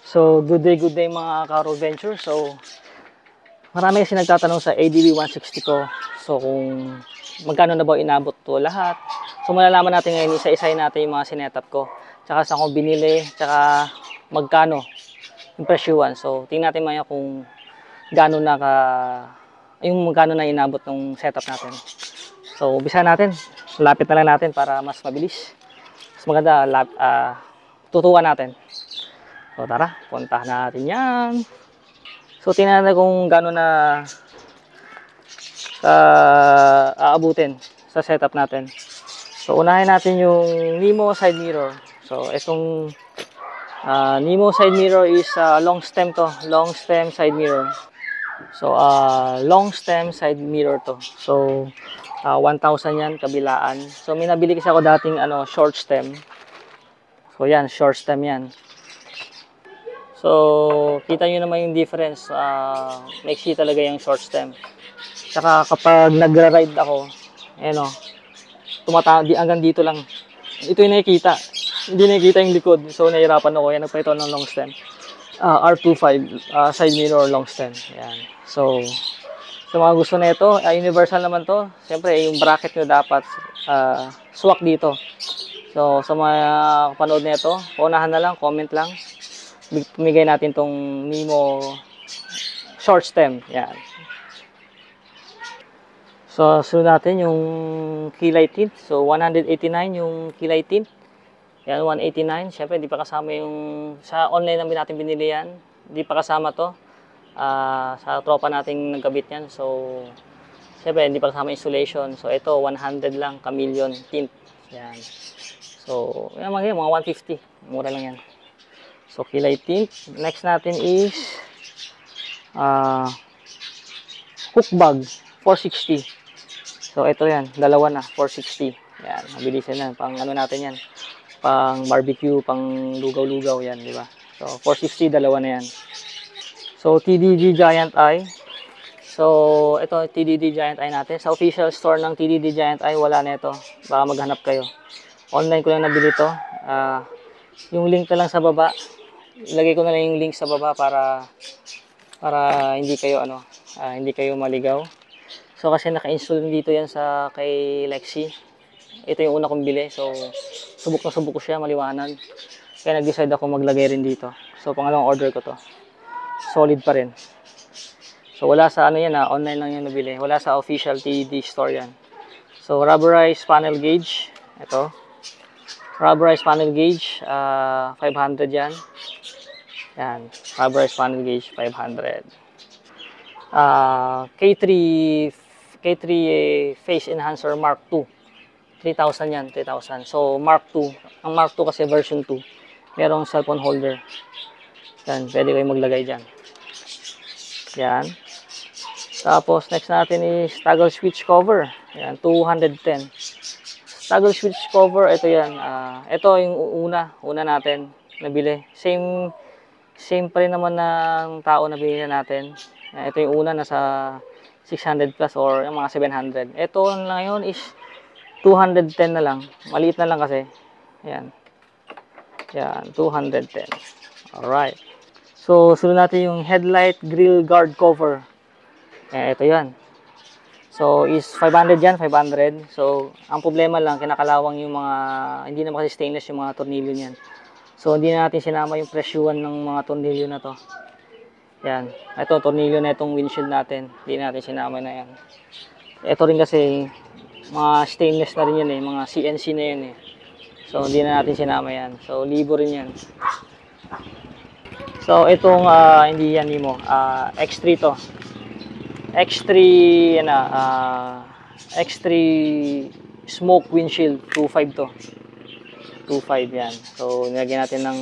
So, good day mga Karo Venture. So, marami kasi nagtatanong sa ADB 160 ko. So, kung magkano na ba inabot to lahat. So, malalaman natin ngayon, isa-isahin natin yung mga sinetup ko. Tsaka saan ko binili, tsaka magkano yung presyuan. So, tingnan natin maya kung gaano na yung magkano na inabot ng setup natin. So, umpisa natin. Lapit na lang natin para mas mabilis. Mas maganda, tutukan natin. So, tara, puntahan natin yan. So, tingnan natin kung gaano na aabutin sa setup natin. So, unahin natin yung Nemo side mirror. So, itong Nemo side mirror is long stem to. Long stem side mirror. So, long stem side mirror to. So, 1,000 yan, kabilaan. So, may nabili kasi ako dating short stem. So, yan, short stem yan. So, kita nyo naman yung difference. Maiksi talaga yung short stem. Tsaka kapag nagra-ride ako, ayan o, hanggang dito lang. Ito yung nakikita. Hindi nakikita yung likod. So, nahirapan ako. Yan, nagpahito ng long stem. R25, side mirror long stem. Ayan. So, sa mga gusto na ito, universal naman to. Siyempre, yung bracket nyo dapat swak dito. So, sa mga panood na ito, paunahan na lang, comment lang. Pumigay natin tong Nemo short stem. Yan. So, sunod natin yung kilay tint. So, 189 yung kilay tint. Yan, 189. Siyempre, hindi pa kasama yung sa online namin natin binili yan. Hindi pa kasama to. Sa tropa nating nagkabit yan. So, siyempre, hindi pa kasama installation. So, ito, 100 lang. Chameleon tint. Yan. So, yan mga 150. Mura lang yan. So, kilay tint. Next natin is hook bag, 460. So, ito yan. Dalawa na, 460. Yan. Mabilisan na. Pang ano natin yan. Pang barbecue, pang lugaw-lugaw yan, di ba? So, 460, dalawa na yan. So, TDD Giant Eye. So, ito, TDD Giant Eye natin. Sa official store ng TDD Giant Eye, wala na ito. Baka maghanap kayo. Online ko lang nabili ito. Yung link na lang sa baba. Ilagay ko na lang yung link sa baba para hindi kayo hindi kayo maligaw. So kasi naka-install dito yan sa kay Lexi. Ito yung una kong bili. So subok ko siya, maliwanag. Kaya nag-decide ako maglagay rin dito. So pangalawang order ko to. Solid pa rin. So wala sa online lang yan nabili. Wala sa official TD store yan. So rubberized panel gauge. Ito. Rubberized panel gauge, 500 yan. Yan, rubberized panel gauge, 500. K3 Face Enhancer Mark II. 3,000 yan, 3,000. So, Mark II. Ang Mark II kasi version 2. Merong cellphone holder. Yan, pwede kayo maglagay dyan. Yan. Tapos, next natin is toggle switch cover. Yan, 210. Toggle switch cover, ito yan. Ito yung una natin nabili. Same pa rin naman ng tao na binili natin. Ito yung una, nasa 600 plus or yung mga 700. Ito na ngayon is 210 na lang. Maliit na lang kasi. Yan. Yan, 210. Alright. So, sunod natin yung headlight grill guard cover. Ito yan. So, is 500 yan, 500. So, ang problema lang, kinakalawang yung mga, hindi naman kasi stainless yung mga tornilyo niyan. So, hindi na natin sinama yung presyuan ng mga tornilyo na to. Yan. Ito, tornilyo na itong windshield natin. Hindi na natin sinama na yan. Ito rin kasi, mga stainless na rin yan eh. Mga CNC na yan eh. So, hindi na natin sinama yan. So, libo rin yan. So, itong, hindi yan Nemo. X3 to. X3 X3 smoke windshield 2.5 to. 2.5 yan. So nilagyan natin ng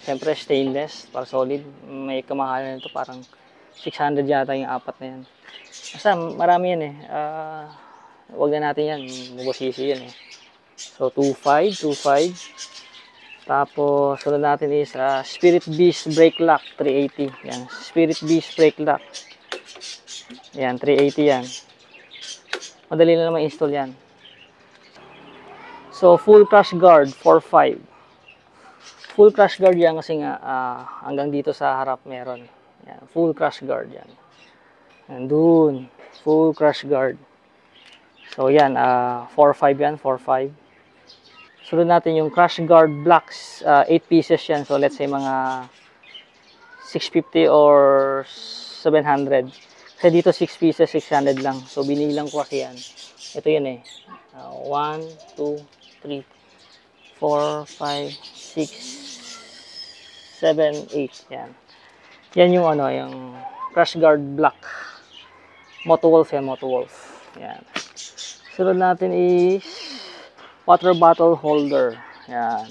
siyempre stainless para solid. May kamahalan nito parang 600 yata yung apat na yan. Basta marami yan eh. Wag na natin yan. Mabosisi yan eh. So 2.5. Tapos sunod natin is Spirit Beast brake lock 380. Yan. Spirit Beast brake lock. Yan, 380 yan. Madali na naman install yan. So, full crash guard, 4.5. Full crash guard yan kasi nga hanggang dito sa harap meron. Yan, full crash guard yan. Nandun, full crash guard. So yan, 4.5 yan, 4.5. Sunod natin yung crash guard blocks, 8 pieces yan. So let's say mga 650 or 700. Kasi dito 6 pieces, 600 lang. So binilang ko kasi yan. Ito yun eh. 1, 2, 3, 4, 5, 6, 7, 8. Yan. Yan yung ano, yung crash guard block. Motowolf yan, Motowolf. Yan. Sunod natin is water bottle holder. Yan.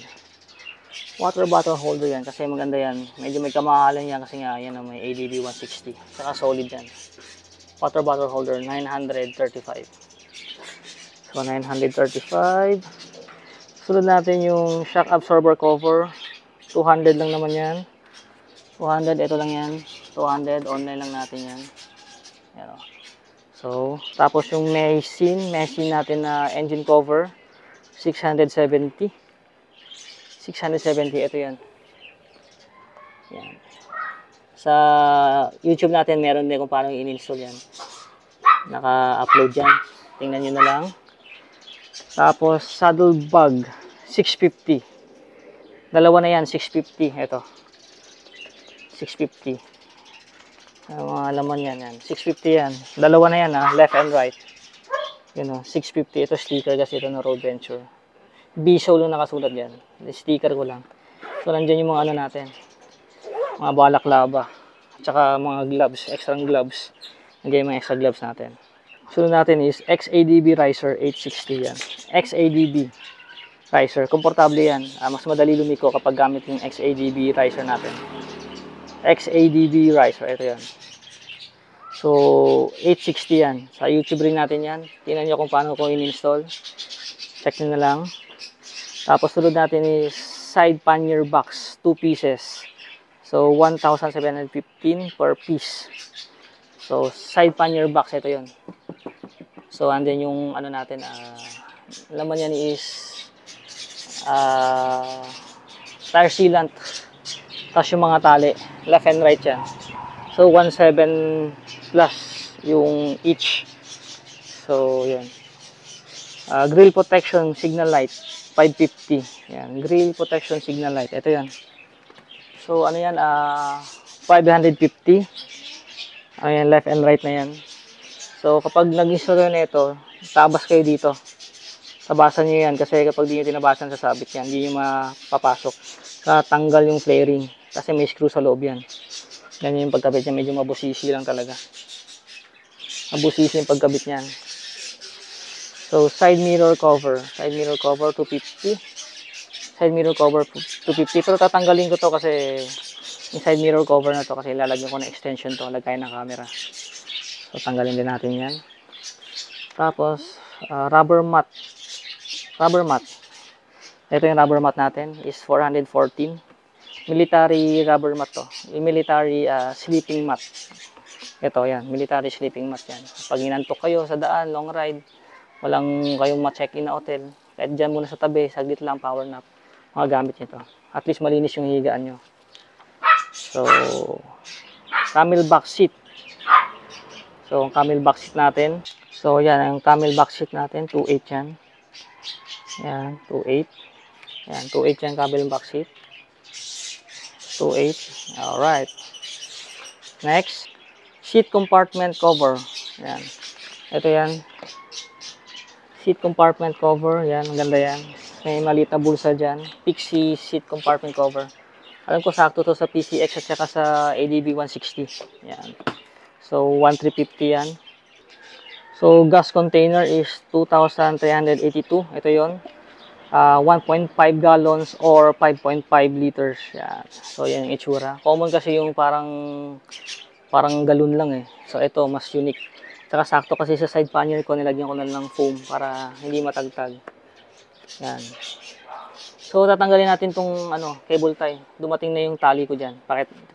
Water bottle holder yan kasi maganda yan. Medyo may kamahalan yan kasi nga yan may ADB 160. Saka solid yan. Water bottle holder 935. So 935. Sunod natin yung shock absorber cover. 200 lang naman yan. 200, ito lang yan. 200, online lang natin yan. Yan o. So, tapos yung machine natin na engine cover. 670. 670, ito yan. Yan. Sa YouTube natin, meron din kung paano i-install yan. Naka-upload yan. Tingnan nyo na lang. Tapos, saddle bag, 650. Dalawa na yan, 650. Ito. 650. Mga laman yan, yan. 650 yan. Dalawa na yan, left and right. Yun, 650. Ito sticker kasi ito na Road Venture. B-Show lang nakasulat yan. Sticker ko lang. So, nandyan yung mga ano natin. Mga balaklava. At saka mga gloves, extra gloves. Nagay mga extra gloves natin. Sunod natin is XADB Riser 860 yan. XADB Riser. Komportable yan. Mas madali lumiko kapag gamit yung XADB Riser natin. XADB Riser. Ito yan. So, 860 yan. Sa YouTube rin natin yan. Tingnan nyo kung paano ko in-install. Check nyo na lang. Tapos, sunod natin is side pannier box. 2 pieces. So, 1,715 per piece. So, side pannier box. Ito yun. So, and then yung ano natin, laman yan is tire sealant. Tapos yung mga tali, left and right yan. So, 1.7 plus yung each. So, yan. Grill protection signal light, 550. Yan. Grill protection signal light. Ito yan. So, ano yan, 550. Ayan, left and right na yan. So, kapag nag-install na ito, tabas kayo dito. Tabasan nyo yan kasi kapag di nyo tinabasan sa sabit yan, hindi nyo mapapasok. Tatanggal yung flaring kasi may screw sa loob yan. Ganyan yung pagkabit niya, medyo mabusisi lang talaga. Mabusisi yung pagkabit niyan. So, side mirror cover. Side mirror cover, 250. Side mirror cover, 250. Pero tatanggalin ko to kasi yung side mirror cover na to kasi lalagyan ko ng extension to, lagay ng camera. So, tanggalin din natin yan. Tapos, rubber mat. Rubber mat. Ito yung rubber mat natin is 414. Military rubber mat to. Yung military sleeping mat. Ito, yan. Military sleeping mat yan. Pag inantok kayo sa daan, long ride, walang kayong ma-check-in na hotel, kahit dyan muna sa tabi, saglit lang, power nap, mga gamit nito. At least malinis yung higaan nyo. So, camel back seat. So, ang camel back seat natin. So, yan, ang camel back seat natin, 2.8 yan. Yan, 2.8. Yan, 2.8 yan, camel back seat. 2.8. Alright. Next, seat compartment cover. Yan. Ito yan. Seat compartment cover. Yan, maganda yan. May maliit na bulsa dyan. Pixie seat compartment cover. Alam ko sakto to sa PCX at saka sa ADB 160. Yan. So, 1,350 yan. So, gas container is 2,382. Ito yon. 1.5 gallons or 5.5 liters. Yan. So, yan yung itsura. Common kasi yung parang galon lang eh. So, ito, mas unique. Saka sakto kasi sa side pannier ko, nilagyan ko na lang foam para hindi matagtag. Yan. So, tatanggalin natin tong cable tie. Dumating na yung tali ko dyan.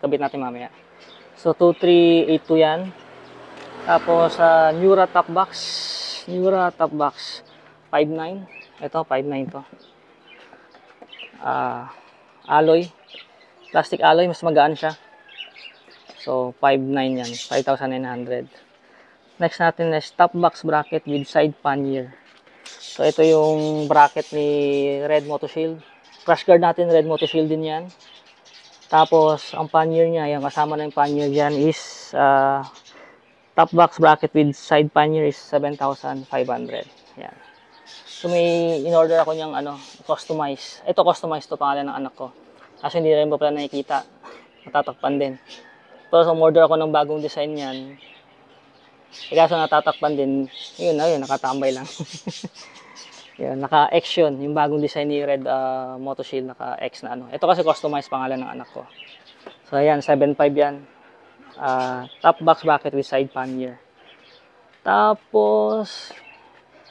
Kabit natin mamaya. So, 2382 yan. Tapos, Nura top box. Nura top box. 5.9. Ito, 5.9 to. alloy. Plastic alloy, mas magaan siya. So, 5,900 yan. 5,900. Next natin is top box bracket with side pannier. So, ito yung bracket ni Red Moto Shield. Crash guard natin, Red Moto Shield din yan. Tapos, ang pannier niya, yung kasama na yung pannier dyan is top box bracket with side pannier is 7,500. Yan. So, may in-order ako niyang customize. Ito, customize to, pangalan ng anak ko. Kasi hindi rin pa pala nakikita. Matatakpan din. Pero so, order ako ng bagong design yan. Kaso natatakpan din. Yun, nakatambay lang. Yun, naka-X yun. Yung bagong design ni Red Moto Shield, naka-X na Ito kasi customized pangalan ng anak ko. So, ayan, 7.5 yan. Top box bracket with side pannier. Tapos,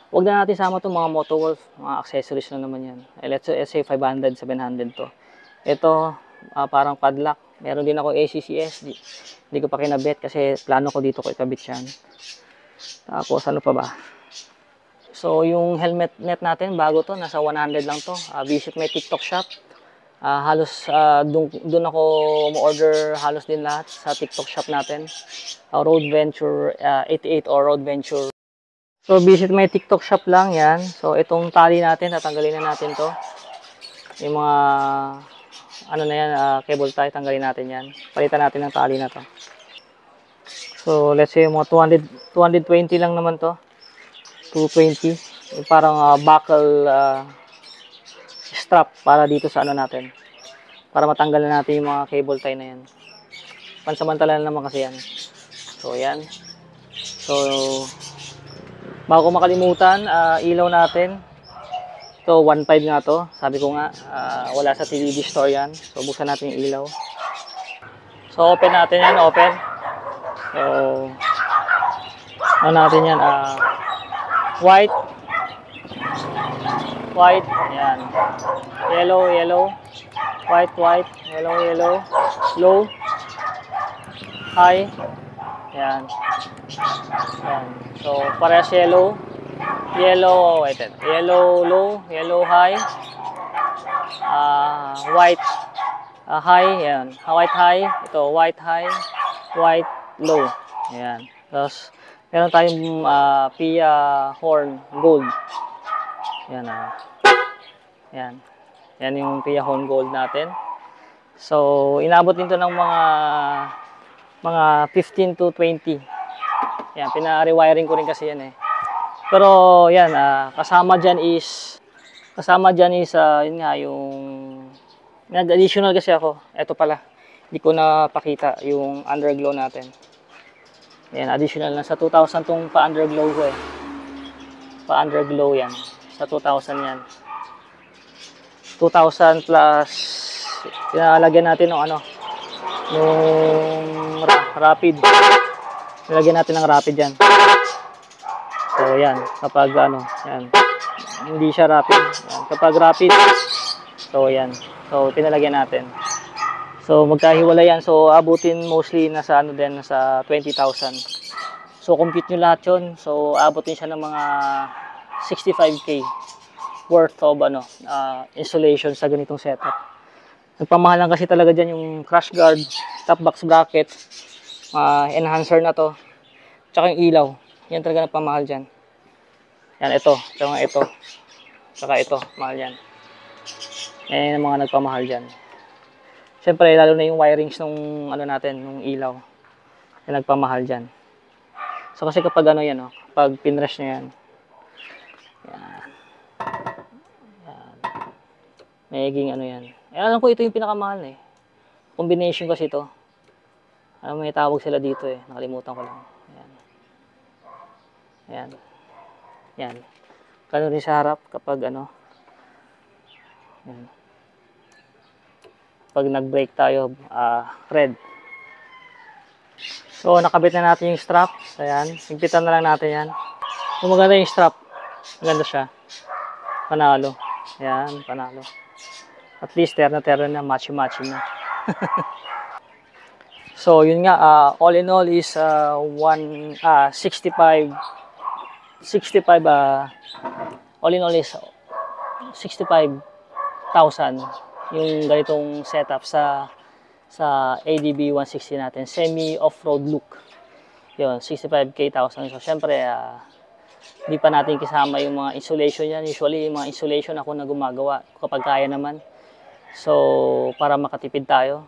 wag na natin sama itong mga Motowolf. Mga accessories na naman yan. Let's say 500, 700 to. Ito, parang padlock. Meron din ako ACCS. Hindi ko pa kinabit kasi plano ko dito ko ikabit yan. Tapos ano pa ba? So yung helmet net natin, bago to. Nasa 100 lang to. Visit my TikTok shop. Halos dun ako mo-order halos din lahat sa TikTok shop natin. Road Venture 88 or Road Venture. So visit my TikTok shop lang yan. So itong tali natin, tatanggalin na natin to. Yung mga na yan, cable tie, tanggalin natin yan. Palitan natin ng tali na to. So, let's say mga 220 lang naman to. 220. Yung parang buckle strap para dito sa natin. Para matanggal na natin yung mga cable tie na yan. Pansamantala na naman kasi yan. So, yan. So, bago ko makalimutan, ilaw natin. So, 1.5 nga to. Sabi ko nga, wala sa TVD store yan. So, buksan natin yung ilaw. So, open natin yan. Open. So, natin yan. White. White. Yan. Yellow, yellow. White, white. Yellow, yellow. Low. High. Yan. Yan. So, parehas yellow. Yellow, yellow low, yellow high, white high, yan, white high, ito white high, white low, yan. Tapos meron tayong Pia horn gold, yan yan, yan yung Pia horn gold natin. So inabot nito ng mga 15 to 20, yan, pina-rewiring ko rin kasi yan Pero yan, kasama dyan is yun nga, yung nag-additional kasi ako. Ito pala, hindi ko napakita yung underglow natin. Yan, additional na sa 2,000 tong pa-underglow ko Pa-underglow yan. Sa 2,000 yan. 2,000 plus, pinalagyan natin ng nung rapid. Nilagyan natin ng rapid yan. So, yan. Kapag yan. Hindi siya rapid. Yan. Kapag rapid, so, yan. So, pinalagyan natin. So, magkahiwala yan. So, abutin mostly nasa nasa 20,000. So, compute nyo lahat yun. So, abutin siya ng mga 65K worth of installation sa ganitong setup. Nagpamahalan kasi talaga dyan yung crash guard, top box bracket, enhancer na to, tsaka yung ilaw. Yan talaga nagpamahal dyan. Yan, ito. Saka ito. Mahal yan. Yan yung mga nagpamahal dyan. Siyempre, lalo na yung wirings nung nung ilaw. Yan nagpamahal dyan. So, kasi kapag yan, kapag pinrush nyo yan. Yan. Yan. Mayiging yan. Alam ko ito yung pinakamahal Combination kasi ito. May tawag sila dito Nakalimutan ko lang. Ayan. Yan. Kano rin sa harap kapag Yan. Pag nag-brake tayo, red. So, nakabit na natin yung strap. Ayan. Higpitan na lang natin yan. Kung maganda yung strap, maganda siya. Panalo. Ayan, panalo. At least, terna na, matchy-matchy na. So, yun nga, all in all is 65 all in all is 65,000 yung ganitong setup sa ADB 160 natin, semi off-road look. Yun, 65,000. So syempre di pa natin kasama yung mga insulation yan. Usually yung mga insulation ako na gumagawa kapag kaya naman. So para makatipid tayo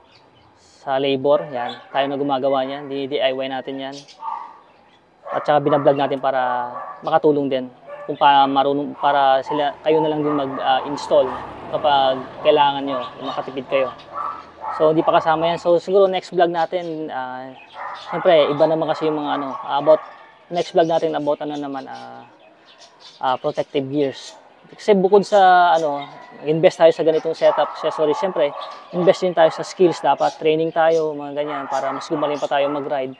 sa labor, yan, tayo na gumagawa niyan, DIY natin yan. At saka binablog natin para makatulong din kung marunong, para kayo na lang din mag-install kapag kailangan nyo, makatipid kayo. So hindi pa kasama yan. So siguro next vlog natin, siyempre iba naman kasi yung mga about next vlog natin about protective gears. Kasi bukod sa invest tayo sa ganitong setup, accessories, siyempre invest din tayo sa skills, dapat training tayo, mga ganyan, para mas gumaling pa tayo mag-ride.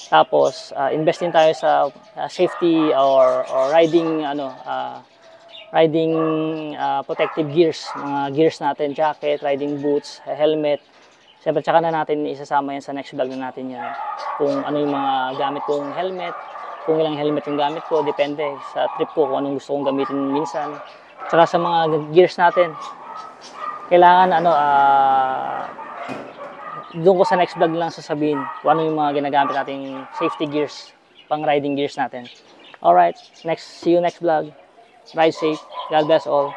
Tapos invest din tayo sa safety or riding protective gears, mga gears natin, jacket, riding boots, helmet. Siyempre tsaka na natin isasama yan sa next vlog na natin yan. Kung ano yung mga gamit kong helmet, kung ilang helmet yung gamit ko, depende sa trip ko kung anong gusto kong gamitin minsan. Tsaka sa mga gears natin, kailangan doon ko sa next vlog lang sasabihin kung ano yung mga ginagamit nating safety gears, pang riding gears natin. Alright, see you next vlog. Ride safe. God bless all.